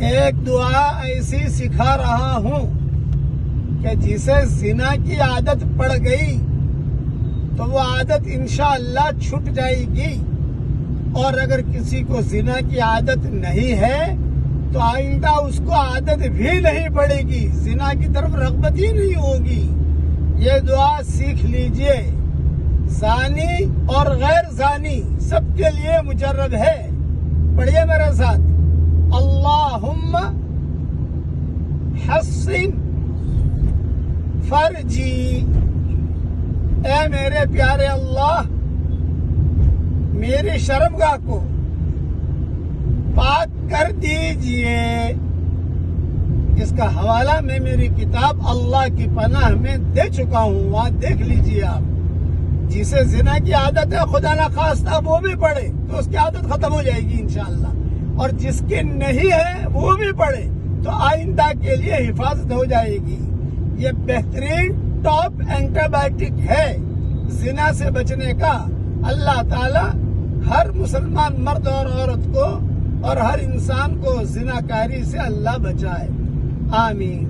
ایک دعا ایسی سکھا رہا ہوں کہ جسے زنا کی عادت پڑ گئی تو وہ عادت انشاءاللہ چھٹ جائے گی، اور اگر کسی کو زنا کی عادت نہیں ہے تو آئندہ اس کو عادت بھی نہیں پڑے گی، زنا کی طرف رغبت ہی نہیں ہوگی۔ یہ دعا سیکھ لیجئے، زانی اور غیر زانی سب کے لیے مجرب ہے۔ پڑھیے میرے ساتھ، اللہم حسن فرجی، اے میرے پیارے اللہ میری شرمگاہ کو پاک کر دیجئے۔ اس کا حوالہ میں میری کتاب اللہ کی پناہ میں دے چکا ہوں، وہاں دیکھ لیجئے آپ۔ جسے زنا کی عادت ہے خدا نخواستہ وہ بھی پڑھے تو اس کی عادت ختم ہو جائے گی انشاءاللہ، اور جس کی نہیں ہے وہ بھی پڑھے تو آئندہ کے لیے حفاظت ہو جائے گی۔ یہ بہترین ٹاپ اینٹی بائیوٹک ہے زنا سے بچنے کا۔ اللہ تعالی ہر مسلمان مرد اور عورت کو اور ہر انسان کو زنا کاری سے اللہ بچائے، آمین۔